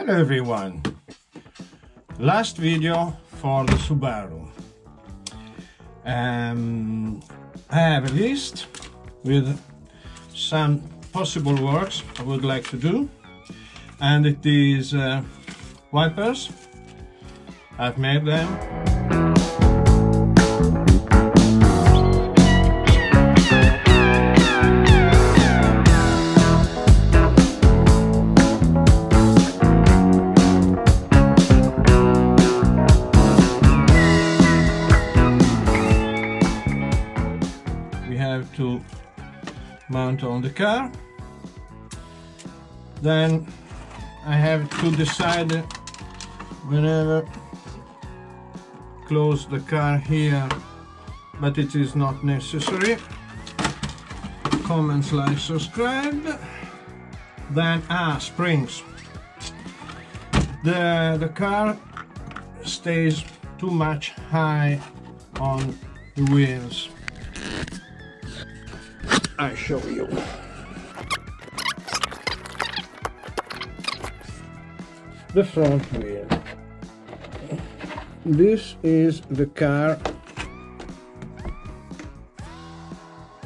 Hello everyone! Last video for the Subaru. I have a list with some possible works I would like to do, and it is wipers. I've made them. To mount on the car. Then I have to decide whenever close the car here, but it is not necessary. Comments, like, subscribe. Then springs. The car stays too much high on the wheels. I show you. The front wheel. This is the car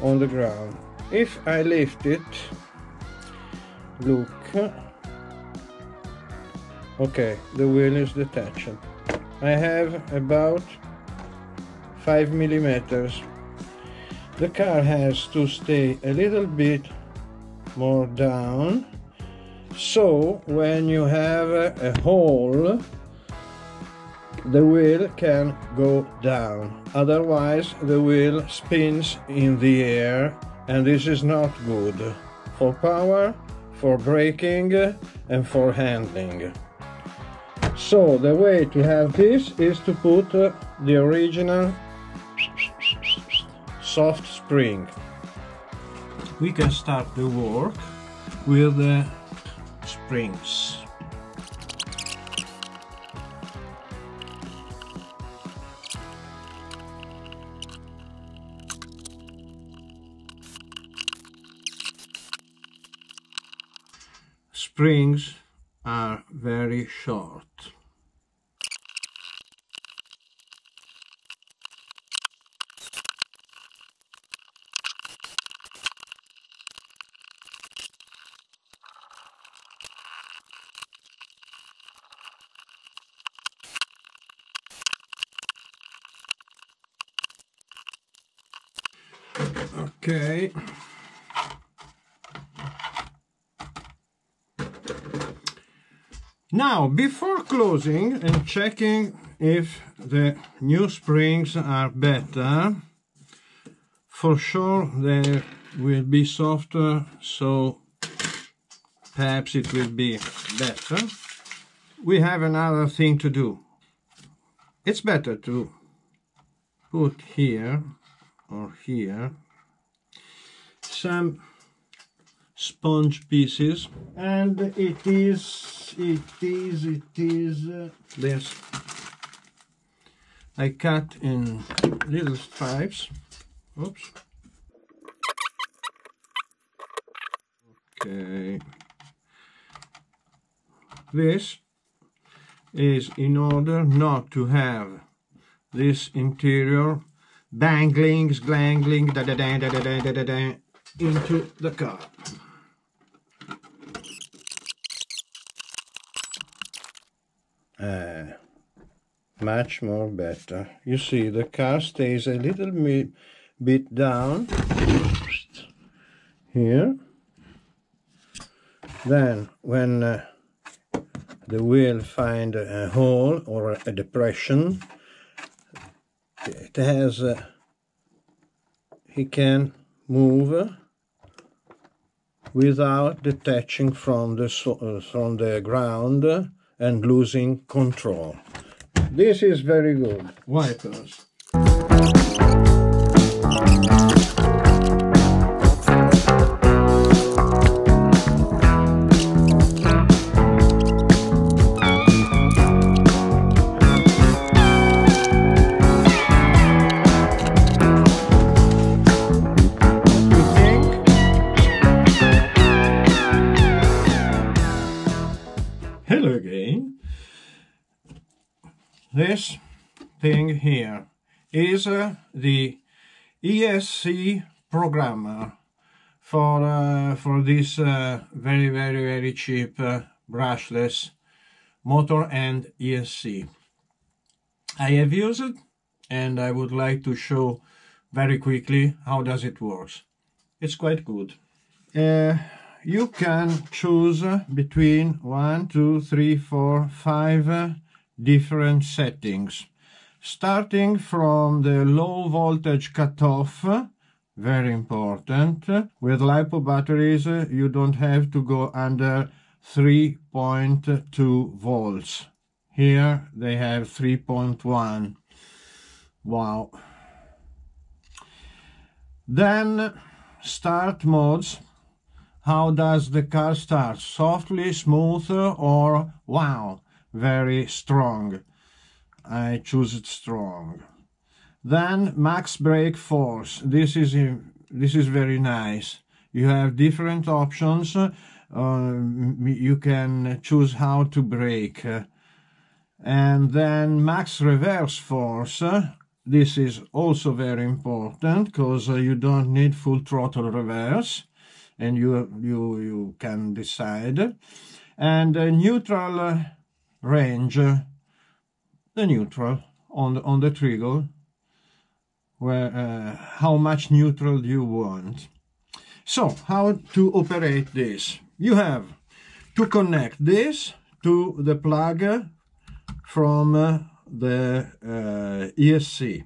on the ground. If I lift it, look, okay, the wheel is detached. I have about 5 millimeters. The car has to stay a little bit more down, so when you have a hole, the wheel can go down. Otherwise the wheel spins in the air, and this is not good for power, for braking and for handling. So the way to have this is to put the original soft spring. We can start the work with the springs. Springs are very short. Okay. Now, before closing and checking if the new springs are better, for sure they will be softer, so perhaps it will be better. We have another thing to do. It's better to put here or here some sponge pieces, and it is this. I cut in little stripes. Oops. Okay. This is in order not to have this interior banglings, glangling, into the car. Much more better. You see, the car stays a little bit down here. Then when the wheel finds a hole or a depression, it has he can move without detaching from the ground and losing control. This is very good. Wipers. Hello again. This thing here is the ESC programmer for this very cheap brushless motor and ESC. I have used it, and I would like to show very quickly how does it works. It's quite good. You can choose between 1, 2, 3, 4, 5 different settings, starting from the low voltage cutoff. Very important. With LiPo batteries, you don't have to go under 3.2 volts. Here they have 3.1. Wow. Then start modes. How does the car start? Softly, smooth, or wow, very strong? I choose it strong. Then max brake force. This is very nice. You have different options. You can choose how to brake. And then max reverse force. This is also very important because you don't need full throttle reverse, and you can decide. And neutral range, the neutral on the trigger, where how much neutral you want. So how to operate this? You have to connect this to the plug from the ESC.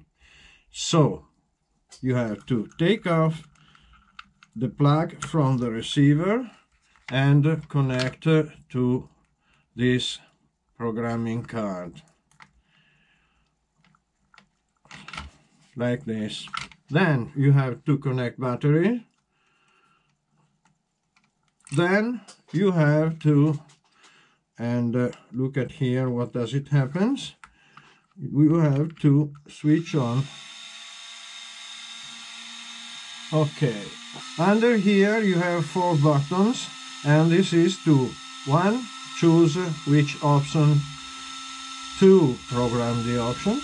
So you have to take off the plug from the receiver and connect to this programming card, like this. Then you have to connect battery. Then you have to, and look at here, what does it happens? You have to switch on. Okay, under here you have 4 buttons, and this is to 1, choose which option to program the option.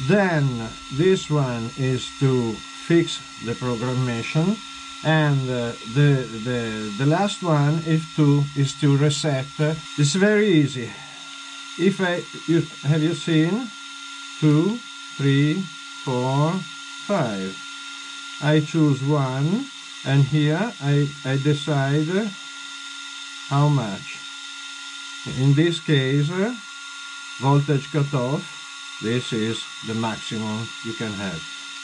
Then this one is to fix the programmation, and the last one is to reset. It's very easy. Have you seen 2, 3, 4, 5? I choose 1, and here I decide how much. In this case, voltage cutoff. This is the maximum you can have.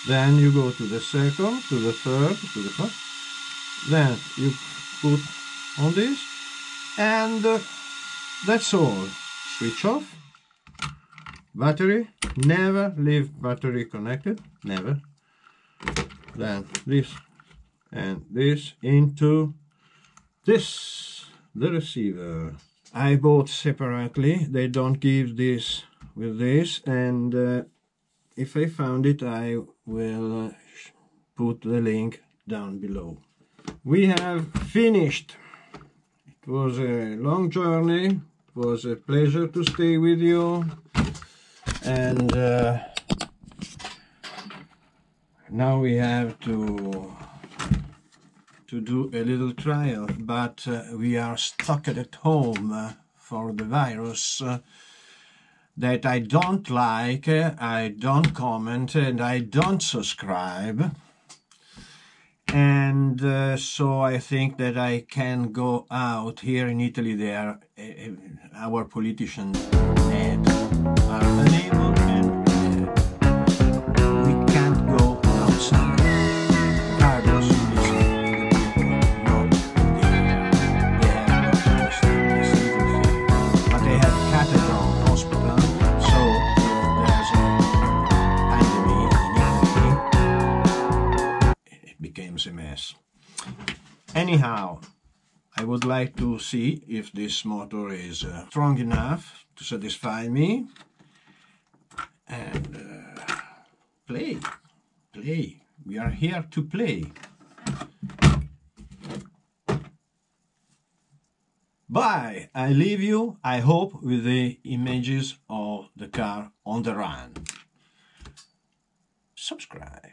Then you go to the second, to the third, to the fourth. Then you put on this, and that's all. Switch off. Battery. Never leave battery connected. Never. Then this and this into this, the receiver. I bought separately. They don't give this with this, and if I found it, I will put the link down below. We have finished. It was a long journey. It was a pleasure to stay with you, and now we have to do a little trial, but we are stuck at home for the virus that I don't like, I don't comment, and I don't subscribe. And so I think that I can go out. Here in Italy, our politicians are unable, and we can't go outside. Carlos is not there. They have no choice. But they have Cathedral Hospital, so there's a pandemic in Italy. It became a mess. Anyhow, I would like to see if this motor is strong enough to satisfy me, and play. We are here to play. Bye. I leave you, I hope, with the images of the car on the run. Subscribe.